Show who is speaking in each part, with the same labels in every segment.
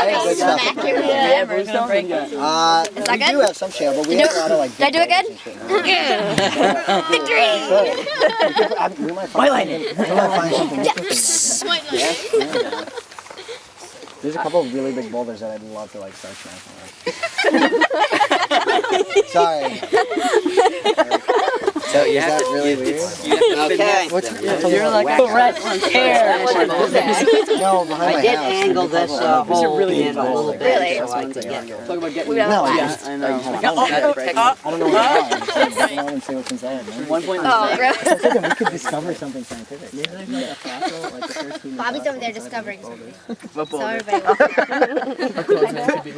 Speaker 1: had good stuff.
Speaker 2: Yeah, we're gonna break it.
Speaker 1: We do have some shale, but we have a lot of like.
Speaker 3: Did I do it good? Victory!
Speaker 1: We might find something interesting. Yeah. There's a couple of really big boulders that I'd love to like start smashing. Sorry. So is that really weird?
Speaker 4: Okay.
Speaker 2: You're like a red hair.
Speaker 1: No, behind my
Speaker 4: I did
Speaker 1: house.
Speaker 4: angle this hole
Speaker 2: really
Speaker 4: in a little bit
Speaker 3: Really?
Speaker 4: so I could get
Speaker 2: Talk about getting
Speaker 1: No,
Speaker 2: yeah,
Speaker 1: just,
Speaker 2: I know.
Speaker 1: I don't know what it is. Just go on and see what's inside, man.
Speaker 2: 1 point.
Speaker 3: Oh, gross.
Speaker 1: I was thinking we could discover something scientific.
Speaker 3: Bobby's over there discovering something. So
Speaker 2: Football.
Speaker 3: everybody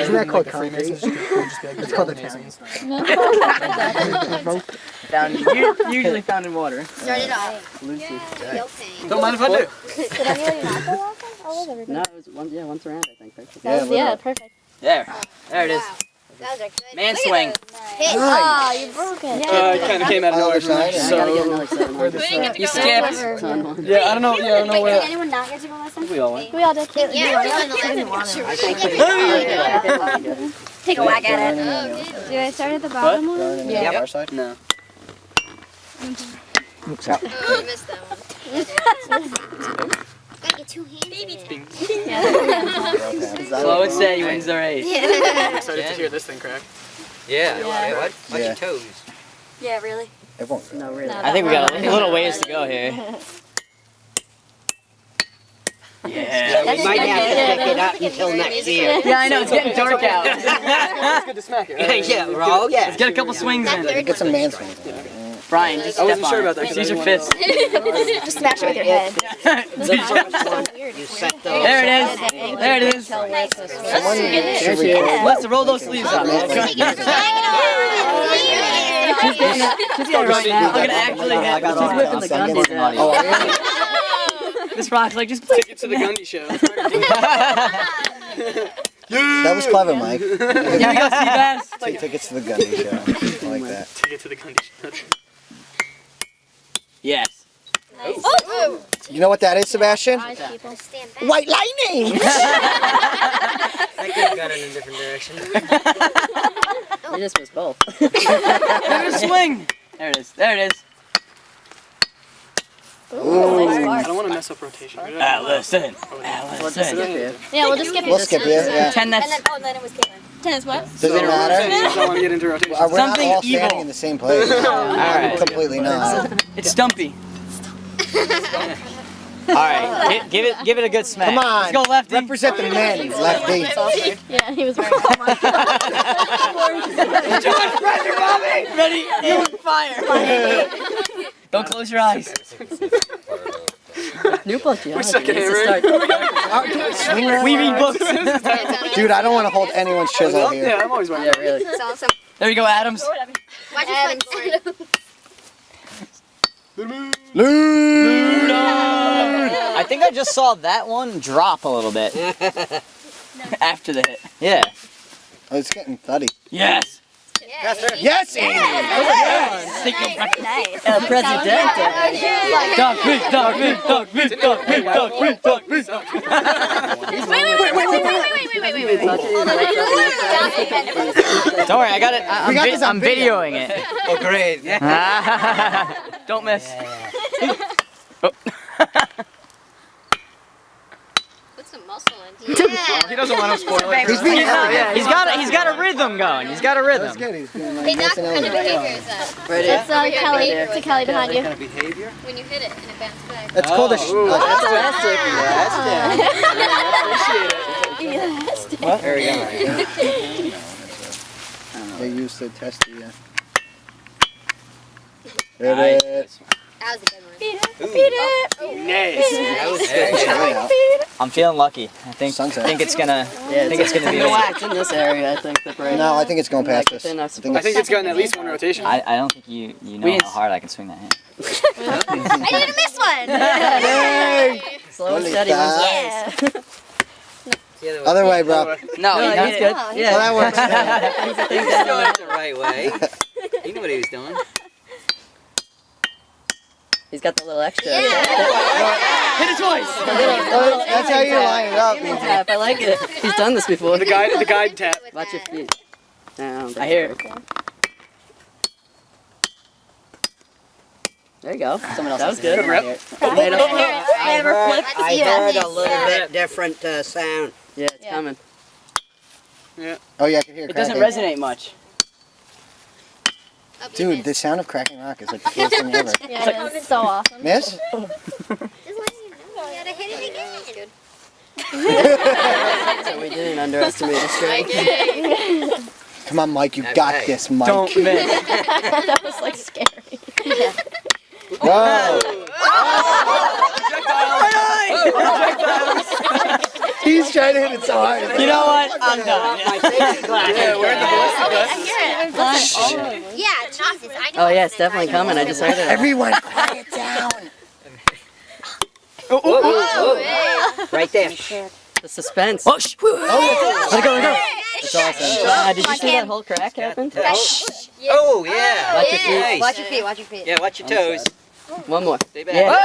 Speaker 1: Isn't that called concrete? It's called Italian.
Speaker 2: Usually found in water.
Speaker 3: Start it off.
Speaker 2: Don't mind if I do.
Speaker 5: Did anybody not go last time? How was everybody?
Speaker 2: No, it was once around, I think. Right?
Speaker 5: Yeah, perfect.
Speaker 2: There it is.
Speaker 3: Those are good.
Speaker 2: Man swing.
Speaker 3: Hit.
Speaker 5: Oh, you broke it.
Speaker 2: It kind of came out of nowhere from there.
Speaker 1: So-
Speaker 2: You skipped. Yeah, I don't know. Yeah, I don't know
Speaker 5: Wait,
Speaker 2: where.
Speaker 5: did anyone not get to go last time?
Speaker 2: We all went.
Speaker 5: We all did.
Speaker 3: Yeah, everyone
Speaker 5: Take a whack at it.
Speaker 3: Oh,
Speaker 5: Do I start at the bottom one?
Speaker 1: Yeah. Our side?
Speaker 2: No.
Speaker 1: Oops, out.
Speaker 3: I missed that one. Gotta get 2 hands. Baby.
Speaker 2: Slow and steady wins the race.
Speaker 6: I'm excited to hear this thing crack.
Speaker 4: Yeah. Watch
Speaker 1: Yeah.
Speaker 4: your toes.
Speaker 5: Yeah, really?
Speaker 1: Everyone.
Speaker 2: No, really.
Speaker 7: I think we got a little ways to go here.
Speaker 2: Yeah.
Speaker 4: We might have to pick it up until next year.
Speaker 2: Yeah, I know. It's getting dark out.
Speaker 6: It's good to smack it.
Speaker 4: Yeah, oh yeah.
Speaker 2: Let's get a couple swings in.
Speaker 1: Get some man swings.
Speaker 2: Brian, just
Speaker 6: I
Speaker 2: step
Speaker 6: wasn't
Speaker 2: on
Speaker 6: sure
Speaker 2: it.
Speaker 6: about that. 'cause
Speaker 2: Use
Speaker 6: I
Speaker 2: your
Speaker 6: didn't
Speaker 2: fist.
Speaker 5: Just smash it with your head.
Speaker 4: You set those.
Speaker 2: There it is. There it is.
Speaker 1: Should we
Speaker 2: Let's roll those sleeves up. She's gonna run now. Look at actually hit.
Speaker 1: I got
Speaker 2: She's
Speaker 1: all
Speaker 2: whipping the
Speaker 1: seconds.
Speaker 2: Gundies out.
Speaker 1: Oh,
Speaker 2: This rock's like just
Speaker 6: Take it to the Gundy show.
Speaker 1: that was clever, Mike.
Speaker 2: Yeah, go see best.
Speaker 1: Take tickets to the Gundy show. I like that.
Speaker 6: Take it to the Gundy show.
Speaker 2: Yes.
Speaker 1: You know what that is, Sebastian?
Speaker 3: Stand back.
Speaker 1: White lightning!
Speaker 4: I could have gone in a different direction.
Speaker 2: You just missed both. There's a swing. There it is. There it is.
Speaker 6: I don't want to mess up rotation.
Speaker 7: Allison.
Speaker 5: Yeah, we'll just skip it.
Speaker 1: We'll skip it, yeah.
Speaker 2: 10 that's
Speaker 5: then it was Caitlin. Tennis what?
Speaker 1: Does it matter?
Speaker 6: I don't want to get into rotation.
Speaker 1: We're not
Speaker 2: Something
Speaker 1: all standing
Speaker 2: evil.
Speaker 1: in the same place.
Speaker 7: Alright.
Speaker 1: Completely not.
Speaker 2: it's Stumpy.
Speaker 7: Alright, give it a good smack.
Speaker 1: Come on.
Speaker 2: Let's go lefty.
Speaker 1: Represent the men, lefty.
Speaker 5: Yeah, he was right.
Speaker 2: Too much pressure, Bobby. Ready? Aim, fire. Don't close your eyes. New book, yeah.
Speaker 6: We suck at hammering.
Speaker 2: We read books.
Speaker 1: Dude, I don't want to hold anyone's chisel here.
Speaker 6: Yeah, I'm always wondering.
Speaker 2: Yeah, really.
Speaker 3: It's awesome.
Speaker 2: There you go, Adams.
Speaker 3: Watch your foot.
Speaker 1: Lude!
Speaker 7: I think I just saw that one drop a little bit.
Speaker 2: After the hit.
Speaker 7: Yeah.
Speaker 1: Oh, it's getting thuddy.
Speaker 2: Yes.
Speaker 1: Yes, Amy!
Speaker 5: Nice.
Speaker 2: El Presidente. Dog meat, dog meat, dog meat, dog meat, dog meat, dog meat.
Speaker 5: Wait.
Speaker 7: Don't worry, I got it.
Speaker 1: We got this on
Speaker 7: I'm videoing it.
Speaker 4: Oh, great.
Speaker 2: Don't miss.
Speaker 3: Put some muscle in.
Speaker 6: He doesn't want to spoil it.
Speaker 1: He's being
Speaker 7: He's got a rhythm going. He's got a
Speaker 1: That's
Speaker 7: rhythm.
Speaker 1: good. He's being like
Speaker 3: Hey, Doc,
Speaker 1: nice
Speaker 3: what
Speaker 1: and
Speaker 3: kind of
Speaker 1: elegant.
Speaker 3: behavior is that?
Speaker 2: Ready?
Speaker 5: It's Kelly. To Kelly behind you.
Speaker 4: Kind of behavior?
Speaker 3: When you hit it and it bounces back.
Speaker 1: That's called a
Speaker 2: There we go.
Speaker 1: They used to test the. There it is.
Speaker 3: That was a good one.
Speaker 5: Beat it.
Speaker 6: Nice.
Speaker 4: That was good.
Speaker 7: I'm feeling lucky. I think
Speaker 1: Sunset.
Speaker 7: it's gonna be
Speaker 2: No
Speaker 7: me.
Speaker 2: wax in this area, I think. The break.
Speaker 1: No, I think it's going past us.
Speaker 2: Then
Speaker 1: I
Speaker 2: I
Speaker 1: think
Speaker 6: I think it's gotten at least one rotation.
Speaker 7: I don't think you know how hard I can swing that hand.
Speaker 3: I didn't miss one.
Speaker 1: Hey!
Speaker 2: Slow and steady wins the race.
Speaker 3: Yeah.
Speaker 1: Other way, bro.
Speaker 2: No, that's good.
Speaker 1: Well,
Speaker 2: Yeah.
Speaker 1: that works.
Speaker 4: He's doing it the right way. He knew what he was doing.
Speaker 2: He's got the little extra.
Speaker 3: Yeah.
Speaker 6: Hit it twice.
Speaker 1: That's how you line it up.
Speaker 2: Tap, I like it. He's done this before.
Speaker 6: The guide tap.
Speaker 2: Watch your feet. I hear it. There you go. Someone else. That was good.
Speaker 6: Good rep.
Speaker 4: I heard a little bit different sound.
Speaker 2: Yeah, it's coming.
Speaker 1: Oh yeah, I can hear
Speaker 2: It
Speaker 1: cracking.
Speaker 2: doesn't resonate much.
Speaker 1: Dude, the sound of cracking rock is like the coolest thing ever.
Speaker 5: Yeah, it's so awesome.
Speaker 1: Miss?
Speaker 3: Just let you know. You gotta hit it again.
Speaker 2: So we didn't underestimate the strength.
Speaker 1: Come on, Mike, you got
Speaker 4: Okay.
Speaker 1: this, Mike.
Speaker 6: Don't miss.
Speaker 5: That was like scary.
Speaker 1: Whoa! He's trying to hit it so hard.
Speaker 2: You know what? I'm done.
Speaker 4: My safety glasses.
Speaker 6: Yeah, wear the ballistic glasses.
Speaker 3: Yeah, Jesus. I know.
Speaker 2: Oh yeah, it's definitely coming. I just heard it.
Speaker 1: Everyone, quiet down.
Speaker 4: Right there.
Speaker 2: The suspense. Oh, let it go, let it go. That's awesome. Did you see that whole crack happen?
Speaker 4: Oh, yeah.
Speaker 2: Watch your feet.
Speaker 4: Nice.
Speaker 3: Watch your feet. Watch your feet.
Speaker 4: Yeah, watch your toes.
Speaker 2: One more.
Speaker 4: Stay back.
Speaker 2: Yeah.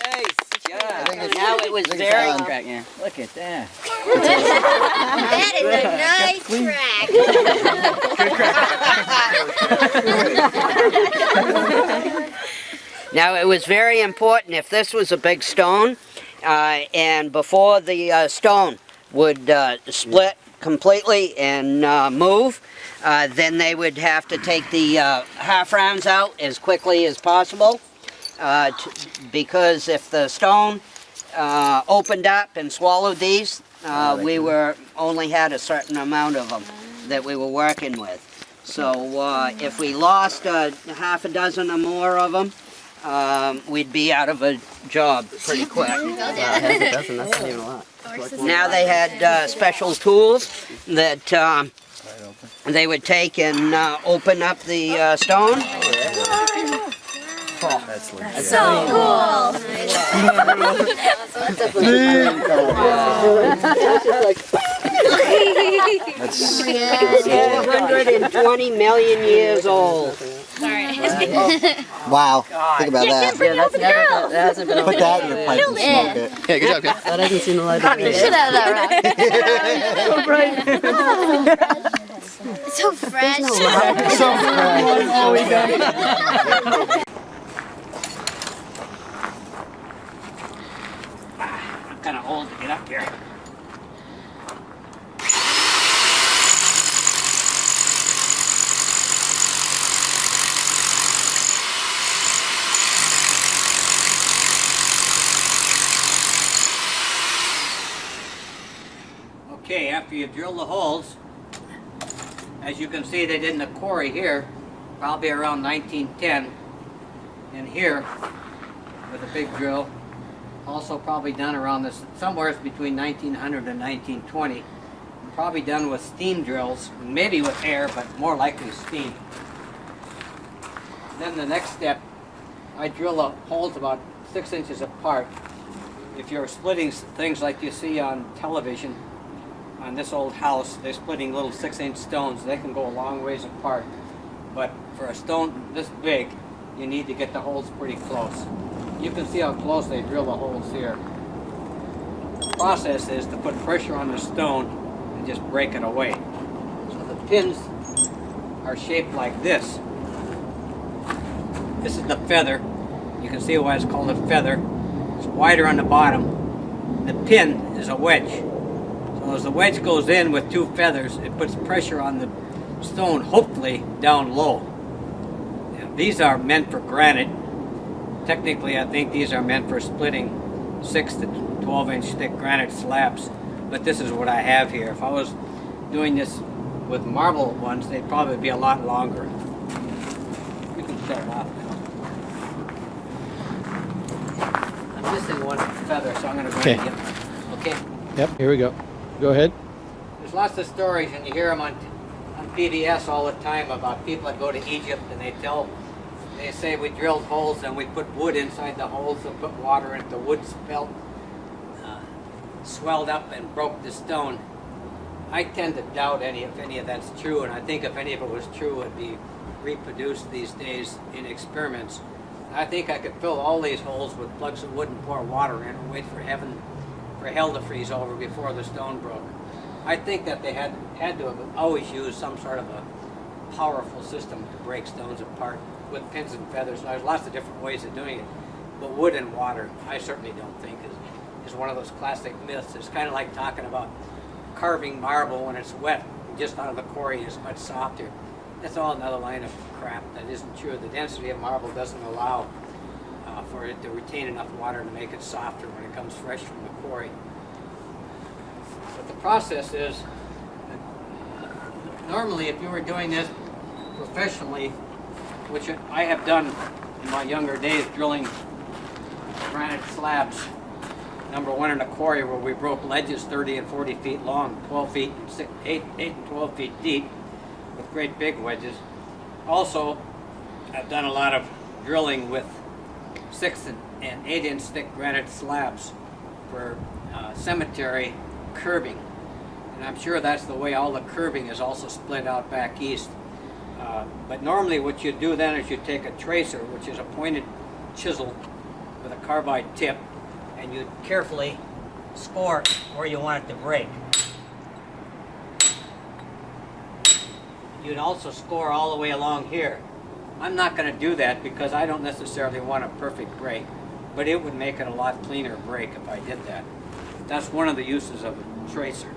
Speaker 4: Nice.
Speaker 1: I think it's-
Speaker 4: Now it was
Speaker 1: I think it's
Speaker 4: very
Speaker 1: on.
Speaker 2: Crack, yeah. Look at that.
Speaker 3: That is a nice track.
Speaker 4: Now it was very important if this was a big stone, and before the stone would split completely and move, then they would have to take the half rounds out as quickly as possible, because if the stone opened up and swallowed these, we only had a certain amount of them that we were working with. So if we lost half a dozen or more of them, we'd be out of a job pretty quick.
Speaker 2: Half a dozen, that's not even a lot.
Speaker 4: Now they had special tools that they would take and open up the stone.
Speaker 1: That's legit.
Speaker 5: So cool.
Speaker 1: That's
Speaker 4: 120 million years old.
Speaker 1: wow. Think about that.
Speaker 2: Yeah, that's never, that hasn't been
Speaker 1: Put that in your pipe and smoke it.
Speaker 6: Yeah, good job, kid.
Speaker 2: That hasn't seen the light of
Speaker 5: Pop the
Speaker 2: day.
Speaker 5: shit out of that rock.
Speaker 3: So fresh.
Speaker 4: I'm kind of old to get up here. Okay, after you drill the holes, as you can see they did in the quarry here, probably around 1910, and here with a big drill, also probably done around this, somewhere between 1900 and 1920, probably done with steam drills, maybe with air, but more likely steam. Then the next step, I drill the holes about 6 inches apart. If you're splitting things like you see on television, on this old house, they're splitting little 6-inch stones. They can go a long ways apart. But for a stone this big, you need to get the holes pretty close. You can see how close they drill the holes here. The process is to put pressure on the stone and just break it away. So the pins are shaped like this. This is the feather. You can see why it's called a feather. It's wider on the bottom. The pin is a wedge. So as the wedge goes in with two feathers, it puts pressure on the stone, hopefully down low. Now, these are meant for granite. Technically, I think these are meant for splitting 6 to 12-inch thick granite slabs. But this is what I have here. If I was doing this with marble ones, they'd probably be a lot longer. We can shut it off now. I'm missing one feather, so I'm going to go ahead and get one. Okay?
Speaker 6: Yep, here we go. Go ahead.
Speaker 4: There's lots of stories, and you hear them on PBS all the time about people that go to Egypt and they say we drilled holes and we put wood inside the holes and put water in it. The wood swelled up and broke the stone. I tend to doubt if any of that's true, and I think if any of it was true, it'd be reproduced these days in experiments. I think I could fill all these holes with plugs of wood and pour water in and wait for hell to freeze over before the stone broke. I think that they had to have always used some sort of a powerful system to break stones apart with pins and feathers. Now, there's lots of different ways of doing it, but wood and water, I certainly don't think is one of those classic myths. It's kind of like talking about carving marble when it's wet, just out of the quarry is much softer. That's all another line of crap. That isn't true. The density of marble doesn't allow for it to retain enough water to make it softer when it comes fresh from the quarry. But the process is, normally if you were doing this professionally, which I have done in my younger days, drilling granite slabs, number one in a quarry where we broke ledges 30 and 40 feet long, 12 feet and 8 and 12 feet deep with great big wedges. Also, I've done a lot of drilling with 6 and 8 inch thick granite slabs for cemetery curbing. And I'm sure that's the way all the curbing is also split out back east. But normally what you do then is you take a tracer, which is a pointed chisel with a carbide tip, and you carefully score where you want it to break. You'd also score all the way along here. I'm not going to do that because I don't necessarily want a perfect break, but it would make it a lot cleaner break if I did that. That's one of the uses of a tracer.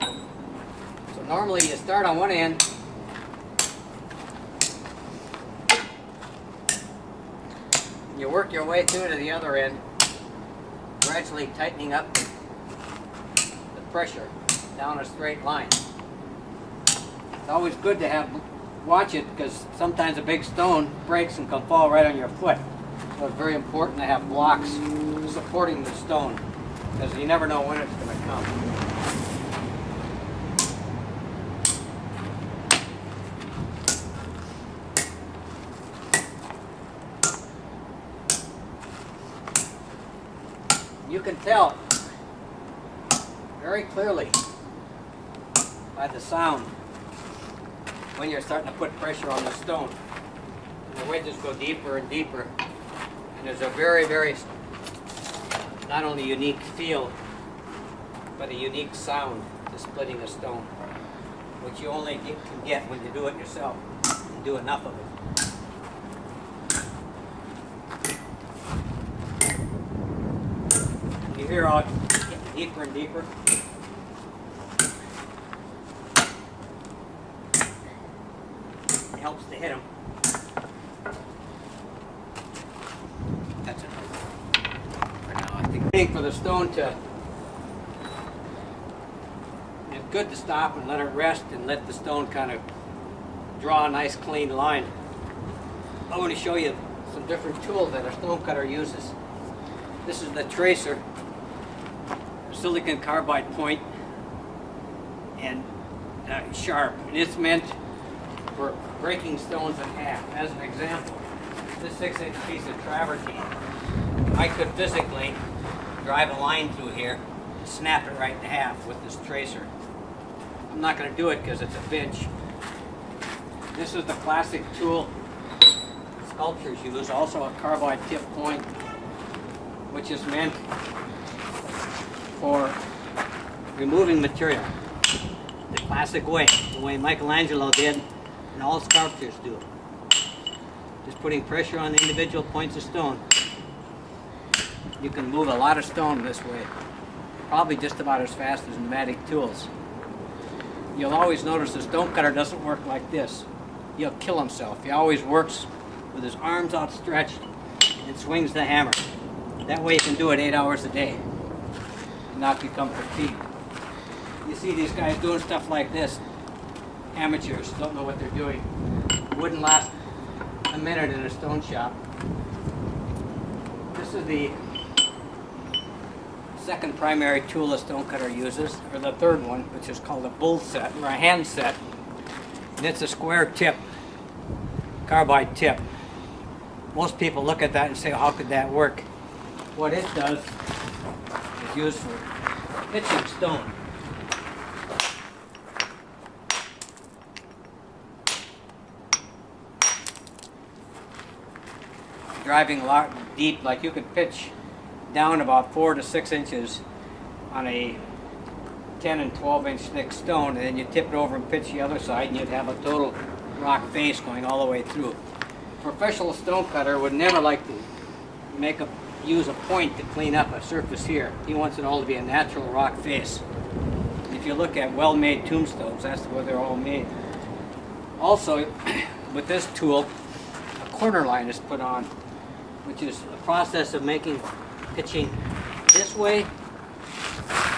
Speaker 4: So normally you start on one end, and you work your way through to the other end, gradually tightening up the pressure down a straight line. It's always good to watch it because sometimes a big stone breaks and can fall right on your foot. So it's very important to have blocks supporting the stone because you never know when it's going to come. You can tell very clearly by the sound when you're starting to put pressure on the stone. And the wedges go deeper and deeper, and there's a very, very not only unique feel but a unique sound to splitting a stone, which you only can get when you do it yourself and do enough of it. You hear how it's getting deeper and deeper. It helps to hit them. That's enough for now. I think waiting for the stone to, it's good to stop and let it rest and let the stone kind of draw a nice clean line. I want to show you some different tools that a stone cutter uses. This is the tracer, silicon carbide point, and sharp, and it's meant for breaking stones in half. As an example, this 6-inch piece of travertine, I could physically drive a line through here and snap it right in half with this tracer. I'm not going to do it because it's a pinch. This is the classic tool sculptors use, also a carbide tip point, which is meant for removing material the classic way, the way Michelangelo did and all sculptors do. Just putting pressure on the individual points of stone. You can move a lot of stone this way, probably just about as fast as pneumatic tools. You'll always notice the stone cutter doesn't work like this. He'll kill himself. He always works with his arms outstretched and swings the hammer. That way he can do it 8 hours a day and not become fatigued. You see these guys doing stuff like this. Amateurs don't know what they're doing. Wouldn't last a minute in a stone shop. This is the second primary tool a stone cutter uses, or the third one, which is called a bull set, or a hand set. And it's a square tip, carbide tip. Most people look at that and say, how could that work? What it does is used for pitching stone. driving a lot deep, like you could pitch down about 4 to 6 inches on a 10 and 12 inch thick stone, and then you tip it over and pitch the other side, and you'd have a total rock face going all the way through. A professional stone cutter would never like to use a point to clean up a surface here. He wants it all to be a natural rock face. If you look at well-made tombstones, that's the way they're all made. Also, with this tool, a corner line is put on, which is a process of pitching this way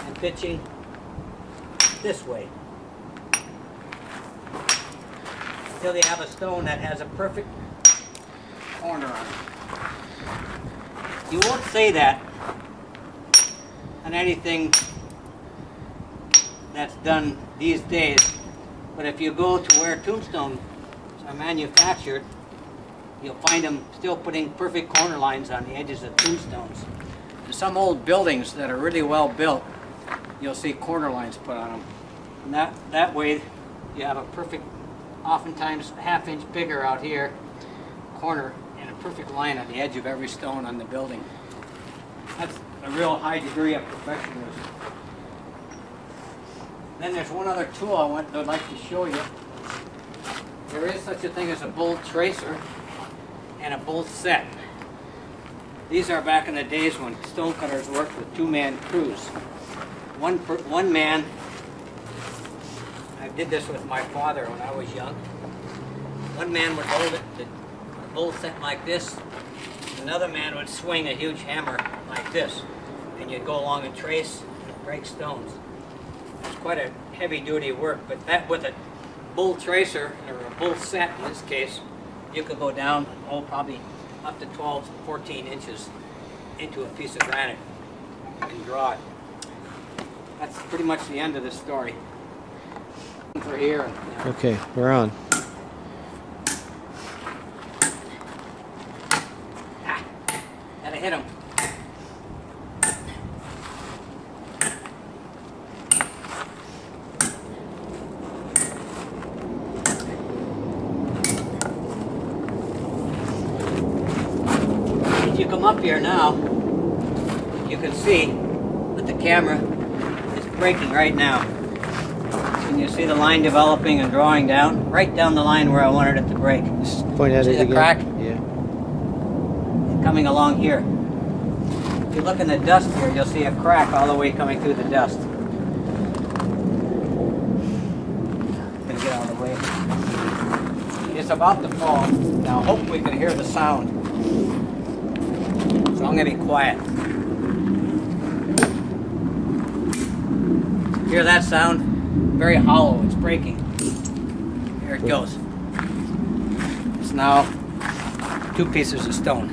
Speaker 4: and pitching this way, until you have a stone that has a perfect corner on it. You won't say that on anything that's done these days, but if you go to where tombstones are manufactured, you'll find them still putting perfect corner lines on the edges of tombstones. In some old buildings that are really well built, you'll see corner lines put on them. And that way you have a perfect, oftentimes a ½ inch bigger out here, corner, and a perfect line on the edge of every stone on the building. That's a real high degree of professionalism. Then there's one other tool I'd like to show you. There is such a thing as a bolt tracer and a bolt set. These are back in the days when stonecutters worked with two-man crews. One man, I did this with my father when I was young. One man would hold it, the bolt set like this. Another man would swing a huge hammer like this, and you'd go along and trace and break stones. It's quite a heavy-duty work, but that with a bolt tracer, or a bolt set in this case, you could go down, probably up to 12, 14 inches into a piece of granite and draw it. That's pretty much the end of the story. For here.
Speaker 6: Okay, we're on.
Speaker 4: Gotta hit him. If you come up here now, you can see that the camera is breaking right now. Can you see the line developing and drawing down? Right down the line where I wanted it to break.
Speaker 6: Just point at
Speaker 4: See
Speaker 6: it
Speaker 4: the
Speaker 6: again.
Speaker 4: crack?
Speaker 6: Yeah.
Speaker 4: Coming along here. If you look in the dust here, you'll see a crack all the way coming through the dust. Gonna get out of the way. It's about to fall. Now, hopefully we can hear the sound. So I'm gonna be quiet. Hear that sound? Very hollow. It's breaking. Here it goes. It's now 2 pieces of stone.